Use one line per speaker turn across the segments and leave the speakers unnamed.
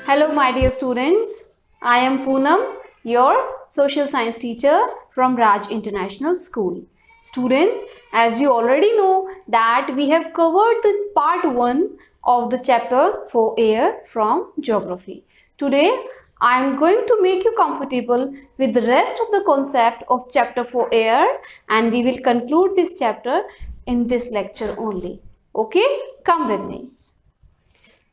Hello, my dear students. I am Poonam, your social science teacher from Raj International School. Student, as you already know that we have covered the part 1 of the chapter for air from geography. Today, I am going to make you comfortable with the rest of the concept of chapter 4 air, and we will conclude this chapter in this lecture only. Okay, come with me.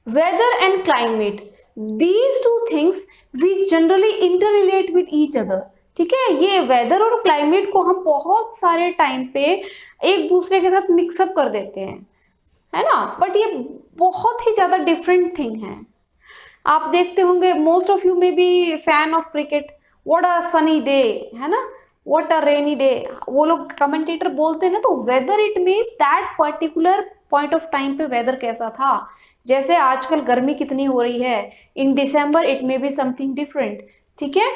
Weather and climate, these two things we generally interrelate with each other. ठीक है, ये weather और climate को हम बहुत सारे time पे एक दूसरे के साथ मिक्सअप कर देते हैं, है ना, बट ये बहुत ही ज्यादा डिफरेंट थिंग है. आप देखते होंगे most of you may be fan of cricket. What a sunny day, है ना, व्हाट अ रेनी डे, वो लोग कमेंटेटर बोलते हैं ना, तो weather it means that particular point of time पे वेदर कैसा था. जैसे आजकल गर्मी कितनी हो रही है, in December it may be something different. ठीक है,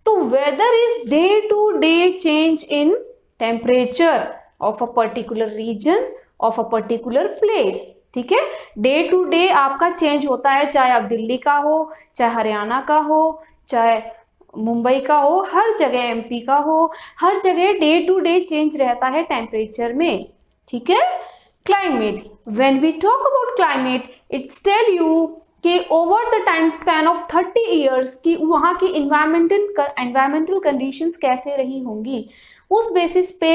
तो weather is day to day change in temperature of a particular region of a particular place. ठीक है, डे टू डे आपका चेंज होता है, चाहे आप दिल्ली का हो, चाहे हरियाणा का हो, चाहे मुंबई का हो, हर जगह एमपी का हो, हर जगह डे टू डे चेंज रहता है टेम्परेचर में. ठीक है, climate, when we talk about climate it's tell you कि over the time span of 30 years की वहां की एनवायरमेंटल कंडीशंस कैसे रही होंगी, उस बेसिस पे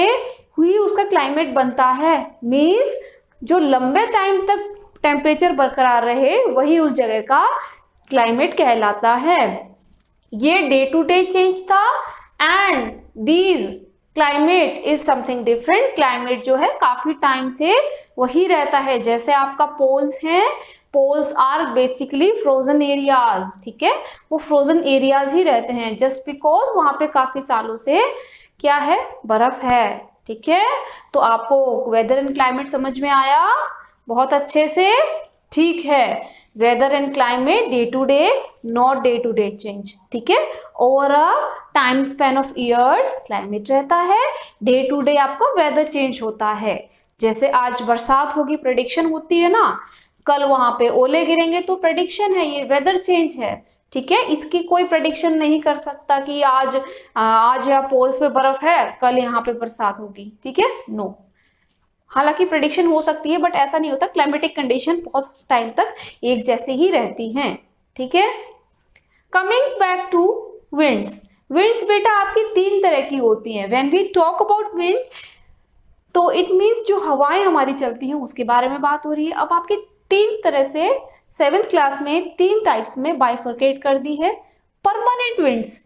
हुई उसका क्लाइमेट बनता है. मीन्स जो लंबे टाइम तक टेम्परेचर बरकरार रहे वही उस जगह का क्लाइमेट कहलाता है. ये डे टू डे चेंज था and these climate is something different. Climate जो है काफी टाइम से वही रहता है. जैसे आपका पोल्स हैं, poles are basically frozen areas. ठीक है, वो फ्रोजन एरियाज ही रहते हैं जस्ट बिकॉज वहां पे काफी सालों से क्या है, बर्फ है. ठीक है, तो आपको वेदर एंड क्लाइमेट समझ में आया बहुत अच्छे से. ठीक है, weather and climate day to day, not day to day change. ठीक है, over a time span of years climate रहता है, डे टू डे आपका वेदर चेंज होता है. जैसे आज बरसात होगी, प्रेडिक्शन होती है ना, कल वहां पे ओले गिरेंगे, तो प्रेडिक्शन है, ये वेदर चेंज है. ठीक है, इसकी कोई प्रेडिक्शन नहीं कर सकता कि आज यहाँ पोल्स पे बर्फ है, कल यहाँ पे बरसात होगी. ठीक है, नो. हालांकि प्रेडिक्शन हो सकती है बट ऐसा नहीं होता. क्लाइमेटिक कंडीशन बहुत टाइम तक एक जैसे ही रहती हैं. ठीक है, coming back to winds. Winds बेटा आपकी 3 तरह की होती हैं. When we talk about wind तो इट मीन्स जो हवाएं हमारी चलती हैं उसके बारे में बात हो रही है. अब आपकी 3 तरह से 7th क्लास में 3 टाइप्स में बाइफर्केट कर दी है. Permanent winds.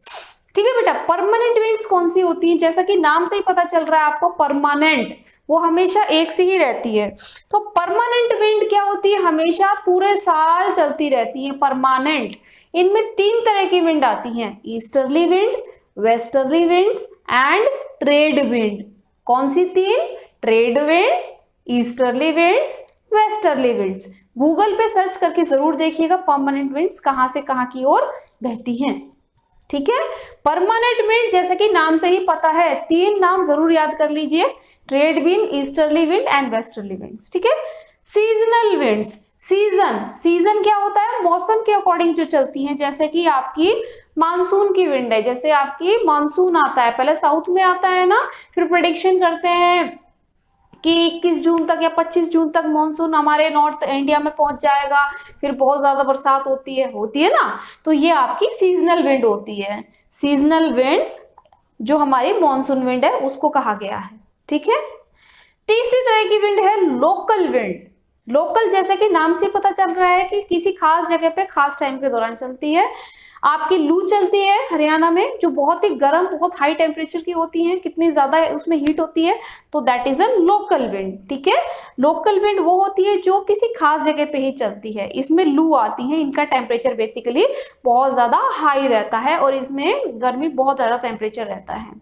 ठीक है बेटा, परमानेंट विंड्स कौन सी होती हैं, जैसा कि नाम से ही पता चल रहा है आपको, परमानेंट, वो हमेशा एक सी ही रहती है. तो परमानेंट विंड क्या होती है, हमेशा पूरे साल चलती रहती है, परमानेंट. इनमें 3 तरह की विंड आती हैं, easterly wind, westerly winds and trade wind. कौन सी 3? Trade wind, easterly winds, westerly winds. Google पे सर्च करके जरूर देखिएगा परमानेंट विंड्स कहां से कहां की ओर बहती हैं. ठीक है, परमानेंट विंड जैसे कि नाम से ही पता है, 3 नाम जरूर याद कर लीजिए, trade wind, easterly wind and westerly winds. ठीक है, सीजनल विंड्स. सीजन क्या होता है, मौसम के अकॉर्डिंग जो चलती हैं. जैसे कि आपकी मानसून की विंड है, जैसे आपकी मानसून आता है, पहले साउथ में आता है ना, फिर प्रेडिक्शन करते हैं कि 21 जून तक या 25 जून तक मॉनसून हमारे नॉर्थ इंडिया में पहुंच जाएगा, फिर बहुत ज्यादा बरसात होती है ना, तो ये आपकी सीजनल विंड होती है. सीजनल विंड जो हमारी मॉनसून विंड है उसको कहा गया है. ठीक है, तीसरी तरह की विंड है लोकल विंड. लोकल जैसे कि नाम से पता चल रहा है कि किसी खास जगह पे खास टाइम के दौरान चलती है. आपकी लू चलती है हरियाणा में, जो बहुत ही गर्म, बहुत हाई टेम्परेचर की होती है, कितनी ज्यादा उसमें हीट होती है, तो that is a local wind. ठीक है, लोकल विंड वो होती है जो किसी खास जगह पे ही चलती है, इसमें लू आती है, इनका टेम्परेचर बेसिकली बहुत ज्यादा हाई रहता है और इसमें गर्मी बहुत ज्यादा टेम्परेचर रहता है.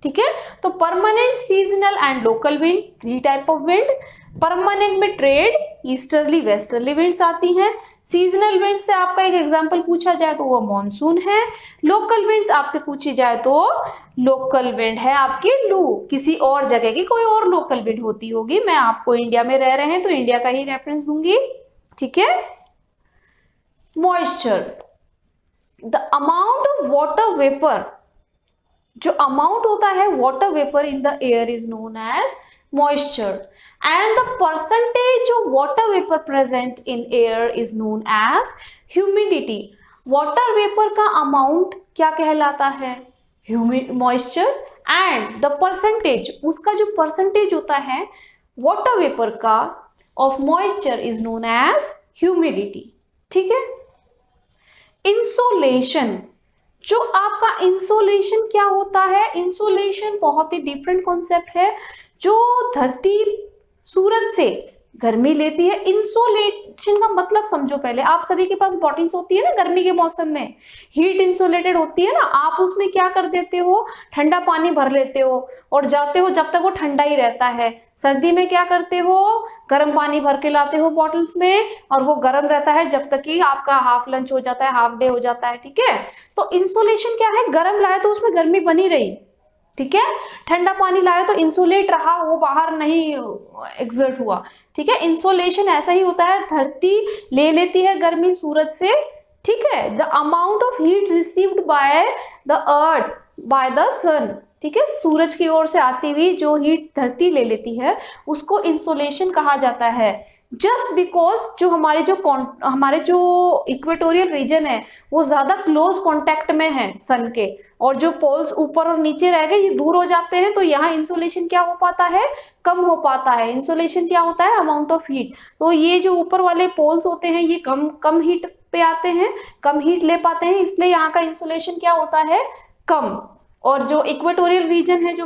ठीक है, तो permanent, seasonal and local wind, 3 type of wind. Permanent में ट्रेड, ईस्टर्ली, वेस्टर्ली विंड्स आती हैं. सीजनल विंड से आपका एक एग्जांपल पूछा जाए तो वो मॉनसून है. लोकल विंड्स आपसे पूछी जाए तो लोकल विंड है आपकी लू, किसी और जगह की कोई और लोकल विंड होती होगी. मैं आपको इंडिया में रह रहे हैं तो इंडिया का ही रेफरेंस दूंगी. ठीक है, moisture. The amount of water vapour, जो अमाउंट होता है water vapour in the air is known as moisture, and the percentage of water vapour present in air is known as humidity. Water vapour का amount क्या कहलाता है? Moisture, and the percentage, उसका जो percentage होता है वाटर वेपर का of moisture is known as humidity. ठीक है। इंसोलेशन, जो आपका इंसोलेशन क्या होता है? इंसोलेशन बहुत ही डिफरेंट कॉन्सेप्ट है। जो धरती सूरज से गर्मी लेती है, इंसोलेशन का मतलब समझो पहले। आप सभी के पास बॉटल्स होती है ना गर्मी के मौसम में, हीट इंसुलेटेड होती है ना, आप उसमें क्या कर देते हो? ठंडा पानी भर लेते हो और जाते हो जब तक वो ठंडा ही रहता है। सर्दी में क्या करते हो? गर्म पानी भर के लाते हो बॉटल्स में और वो गर्म रहता है जब तक कि आपका हाफ लंच हो जाता है, हाफ डे हो जाता है। ठीक है। तो इंसुलेशन क्या है? गर्म लाए तो उसमें गर्मी बनी रही, ठीक है। ठंडा पानी लाए तो इंसुलेट रहा, वो बाहर नहीं एग्जर्ट हुआ। ठीक है। इंसोलेशन ऐसा ही होता है, धरती ले लेती है गर्मी सूरज से। ठीक है। The amount of heat received by the earth by the sun, ठीक है, सूरज की ओर से आती हुई जो हीट धरती ले लेती है उसको इंसोलेशन कहा जाता है। जस्ट बिकॉज जो हमारे जो इक्वेटोरियल रीजन है वो ज्यादा क्लोज कांटेक्ट में है सन के, और जो पोल्स ऊपर और नीचे रह गए ये दूर हो जाते हैं, तो यहाँ इंसुलेशन क्या हो पाता है? कम हो पाता है। इंसुलेशन क्या होता है? Amount of heat. तो ये जो ऊपर वाले पोल्स होते हैं ये कम हीट पे आते हैं, कम हीट ले पाते हैं, इसलिए यहाँ का इंसुलेशन क्या होता है? कम। और जो इक्वेटोरियल रीजन है, जो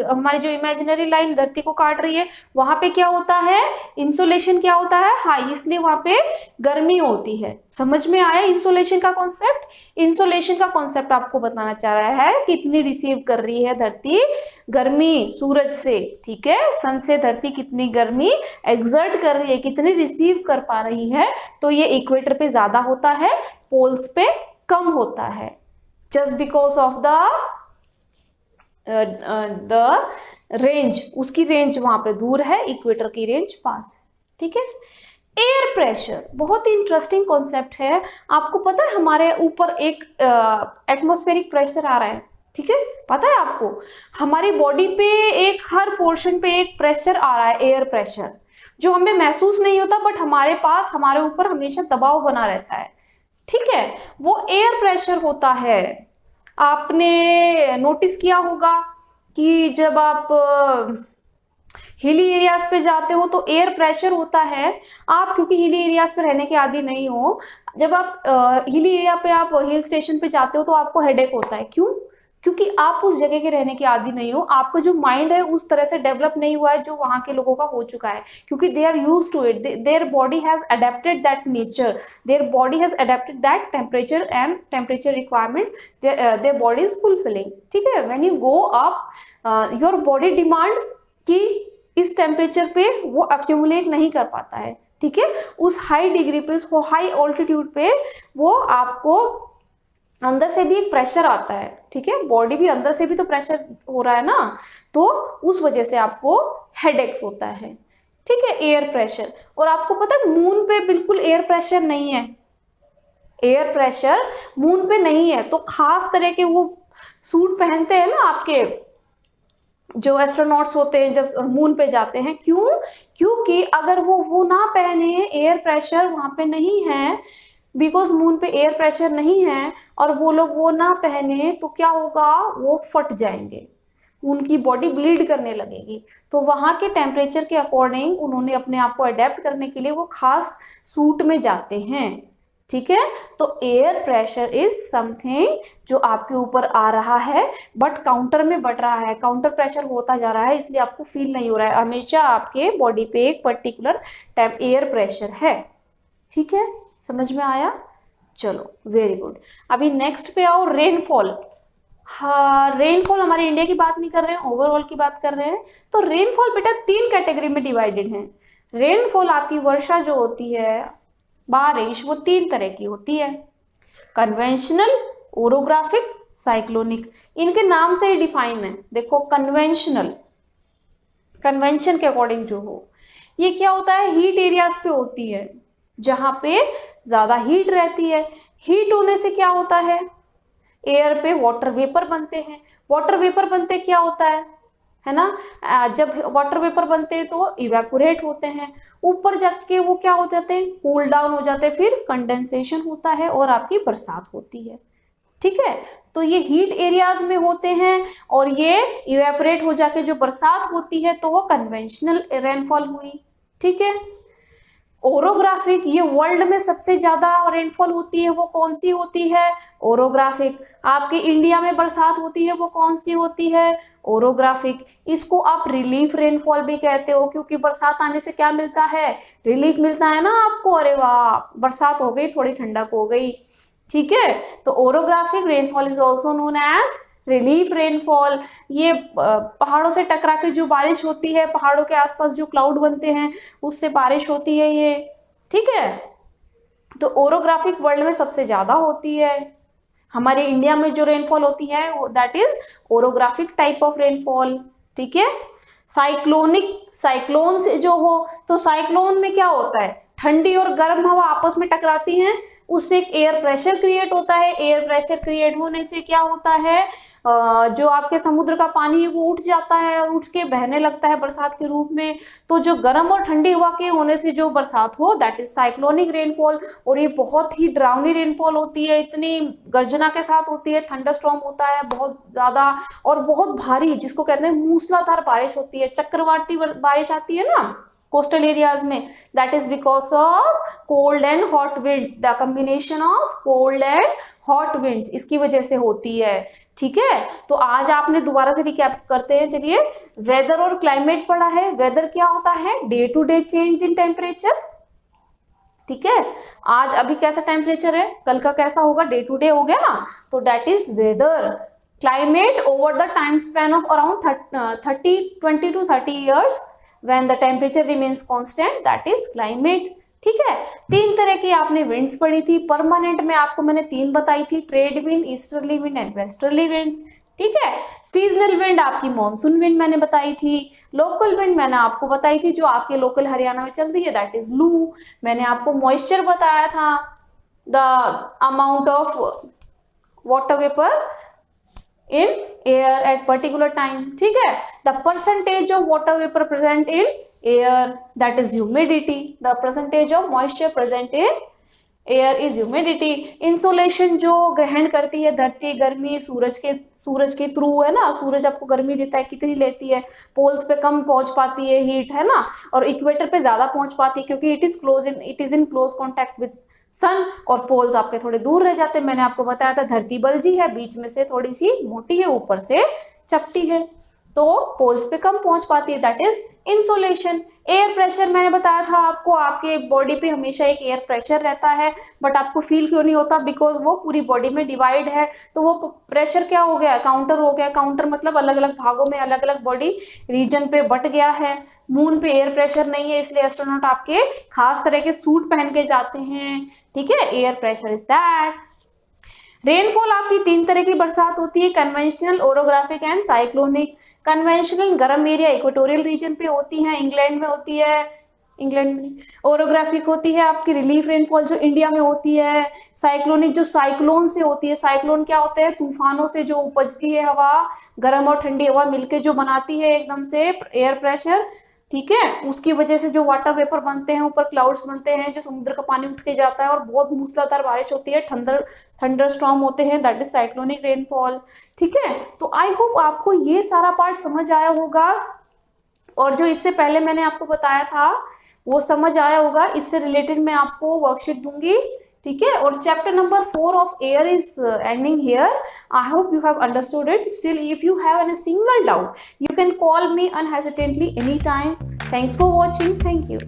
हमारी जो इमेजिनरी लाइन धरती को काट रही है, वहां पे क्या होता है? इंसुलेशन क्या होता है? हाई, इसलिए वहां पे गर्मी होती है। समझ में आया इंसुलेशन का कॉन्सेप्ट? इंसुलेशन का कॉन्सेप्ट आपको बताना चाह रहा है कितनी रिसीव कर रही है धरती गर्मी सूरज से। ठीक है। सन से धरती कितनी गर्मी एक्सर्ट कर रही है, कितनी रिसीव कर पा रही है। तो ये इक्वेटर पे ज्यादा होता है, पोल्स पे कम होता है, just because of the range, उसकी रेंज वहां पे दूर है, इक्वेटर की रेंज पास है। ठीक है। एयर प्रेशर बहुत ही इंटरेस्टिंग कॉन्सेप्ट है। आपको पता है हमारे ऊपर एक एटमॉस्फेरिक प्रेशर आ रहा है, ठीक है, पता है आपको? हमारी बॉडी पे एक हर पोर्शन पे एक प्रेशर आ रहा है, एयर प्रेशर, जो हमें महसूस नहीं होता बट हमारे पास, हमारे ऊपर हमेशा दबाव बना रहता है। ठीक है। वो एयर प्रेशर होता है। आपने नोटिस किया होगा कि जब आप हिली एरियाज पे जाते हो तो एयर प्रेशर होता है। आप क्योंकि हिली एरियाज पे रहने के आदी नहीं हो, जब आप हिली एरिया पे, आप हिल स्टेशन पे जाते हो तो आपको हेडेक होता है। क्यों? क्योंकि आप उस जगह के रहने के आदी नहीं हो, आपका जो माइंड है उस तरह से डेवलप नहीं हुआ है जो वहां के लोगों का हो चुका है, क्योंकि they are used to it, their body has adapted that nature, their body has adapted that temperature and temperature requirement, their body is fulfilling. ठीक है। When you go up, your body demand कि इस temperature पे वो accumulate नहीं कर पाता है। ठीक है। उस हाई डिग्री पे, उस हाई ऑल्टीट्यूड पे वो आपको अंदर से भी एक प्रेशर आता है। ठीक है। बॉडी भी अंदर से भी तो प्रेशर हो रहा है ना, तो उस वजह से आपको हेडेक होता है। ठीक है। Air pressure. और आपको पता है मून पे बिल्कुल एयर प्रेशर नहीं है, एयर प्रेशर मून पे नहीं है। तो खास तरह के वो सूट पहनते हैं ना आपके जो एस्ट्रोनॉट्स होते हैं जब मून पे जाते हैं। क्यों? क्योंकि अगर वो ना पहने, एयर प्रेशर वहां पे नहीं है, बिकॉज मून पे एयर प्रेशर नहीं है, और वो लोग वो ना पहने तो क्या होगा? वो फट जाएंगे, उनकी बॉडी ब्लीड करने लगेगी। तो वहां के टेम्परेचर के अकॉर्डिंग उन्होंने अपने आप को अडेप्ट करने के लिए वो खास सूट में जाते हैं। ठीक है। तो एयर प्रेशर इज समथिंग जो आपके ऊपर आ रहा है बट काउंटर में बढ़ रहा है, काउंटर प्रेशर होता जा रहा है, इसलिए आपको फील नहीं हो रहा है। हमेशा आपके बॉडी पे एक पर्टिकुलर एयर प्रेशर है। ठीक है। समझ में आया? चलो, वेरी गुड। अभी नेक्स्ट पे आओ, रेनफॉल। हाँ, रेनफॉल हमारे इंडिया की बात नहीं कर रहे हैं, ओवरऑल की बात कर रहे हैं। तो रेनफॉल बेटा 3 कैटेगरी में डिवाइडेड है। रेनफॉल आपकी वर्षा जो होती है, बारिश, वो 3 तरह की होती है, कन्वेंशनल, ओरोग्राफिक, साइक्लोनिक। इनके नाम से ही डिफाइन है। देखो, कन्वेंशनल, कन्वेंशन के अकॉर्डिंग जो हो, ये क्या होता है? हीट एरियाज पे होती है, जहां पे ज्यादा हीट रहती है। हीट होने से क्या होता है, एयर पे वाटर वेपर बनते हैं। वाटर वेपर बनते क्या होता है ना, जब वाटर वेपर बनते हैं तो इवेपोरेट होते हैं, ऊपर जाके वो क्या हो जाते हैं, कूल डाउन हो जाते हैं, फिर कंडेंसेशन होता है और आपकी बरसात होती है। ठीक है, तो ये हीट एरियाज में होते हैं और ये इवेपोरेट हो जाके जो बरसात होती है तो वो कन्वेंशनल रेनफॉल हुई। ठीक है, ओरोग्राफिक, ये वर्ल्ड में सबसे ज्यादा रेनफॉल होती है वो कौन सी होती है, ओरोग्राफिक। आपके इंडिया में बरसात होती है वो कौन सी होती है, ओरोग्राफिक। इसको आप रिलीफ रेनफॉल भी कहते हो, क्योंकि बरसात आने से क्या मिलता है, रिलीफ मिलता है ना आपको, अरे वाह बरसात हो गई, थोड़ी ठंडक हो गई। ठीक है, तो orographic rainfall is also known as relief rainfall. ये पहाड़ों से टकरा के जो बारिश होती है, पहाड़ों के आसपास जो क्लाउड बनते हैं उससे बारिश होती है ये। ठीक है, तो ओरोग्राफिक वर्ल्ड में सबसे ज्यादा होती है। हमारे इंडिया में जो रेनफॉल होती है that is orographic type of rainfall. ठीक है, साइक्लोनिक, साइक्लोन से जो हो, तो साइक्लोन में क्या होता है, ठंडी और गर्म हवा आपस में टकराती हैं, उससे एक एयर प्रेशर क्रिएट होता है। एयर प्रेशर क्रिएट होने से क्या होता है, जो आपके समुद्र का पानी है वो उठ जाता है और उठ के बहने लगता है बरसात के रूप में। तो जो गर्म और ठंडी हवा के होने से जो बरसात हो दैट इज साइक्लोनिक रेनफॉल। और ये बहुत ही डरावनी रेनफॉल होती है, इतनी गर्जना के साथ होती है, थंडरस्टॉर्म होता है बहुत ज्यादा और बहुत भारी, जिसको कहते हैं मूसलाधार बारिश होती है, चक्रवाती बारिश आती है ना कोस्टल एरियाज में, that is because of cold and hot winds, the combination of cold and hot winds, इसकी वजह से होती है। ठीक है, तो आज आपने दोबारा से रिकैप करते हैं, चलिए। वेदर और क्लाइमेट पढ़ा है। वेदर क्या होता है, day to day change in temperature. ठीक है, आज अभी कैसा टेम्परेचर है, कल का कैसा होगा, डे टू डे हो गया ना, तो that is whether. Climate over the time span of around 20 to 30 years when the temperature remains constant, that is climate। ठीक है, तीन तरह की आपने विंड्स पढ़ी थी। परमानेंट में आपको मैंने तीन बताई थी, trade wind, easterly wind and westerly winds. ठीक है, सीजनल विंड आपकी मानसून विंड मैंने बताई थी। लोकल विंड मैंने आपको बताई थी जो आपके लोकल हरियाणा में चलती है, दैट इज लू। मैंने आपको मॉइस्चर बताया था, the amount of water vapour in air at particular time। ठीक है, the percentage of water vapor present in air, that is humidity। the percentage of moisture present in air is humidity। insolation जो ग्रहण करती है धरती गर्मी सूरज के through है ना, सूरज आपको गर्मी देता है, कितनी लेती है, पोल्स पे कम पहुंच पाती है हीट, है ना, और इक्वेटर पे ज्यादा पहुंच पाती है क्योंकि it is in close contact with sun, और पोल्स आपके थोड़े दूर रह जाते हैं। मैंने आपको बताया था धरती बलजी है, बीच में से थोड़ी सी मोटी है, ऊपर से चपटी है, तो पोल्स पे कम पहुंच पाती है, that is insolation. Air pressure मैंने बताया था आपको, आपके बॉडी पे हमेशा एक एयर प्रेशर रहता है, बट आपको फील क्यों नहीं होता, बिकॉज वो पूरी बॉडी में डिवाइड है, तो वो प्रेशर क्या हो गया, काउंटर हो गया। काउंटर मतलब अलग अलग भागों में अलग अलग बॉडी रीजन पे बट गया है। मून पे एयर प्रेशर नहीं है, इसलिए एस्ट्रोनॉट आपके खास तरह के सूट पहन के जाते हैं। ठीक है, air pressure is that. Rainfall आपकी तीन तरह की बरसात होती है, conventional, orographic and cyclonic. Conventional गर्म एरिया इक्वेटोरियल रीजन पे होती है, इंग्लैंड में होती है, इंग्लैंड में। ओरोग्राफिक होती है आपकी रिलीफ रेनफॉल जो इंडिया में होती है। साइक्लोनिक जो साइक्लोन से होती है, साइक्लोन क्या होते हैं, तूफानों से जो उपजती है हवा, गर्म और ठंडी हवा मिलके जो बनाती है एकदम से एयर प्रेशर। ठीक है, उसकी वजह से जो वाटर वेपर बनते हैं, ऊपर क्लाउड्स बनते हैं, जो समुद्र का पानी उठ के जाता है और बहुत मूसलाधार बारिश होती है, थंडर स्टॉर्म होते हैं, दैट इज साइक्लोनिक रेनफॉल। ठीक है, तो आई होप आपको ये सारा पार्ट समझ आया होगा, और जो इससे पहले मैंने आपको बताया था वो समझ आया होगा। इससे रिलेटेड मैं आपको वर्कशीट दूंगी। ठीक है, और chapter number 4 of air is ending here. I hope you have understood it. Still if you have any single doubt you can call me unhesitantly anytime. Thanks for watching. Thank you.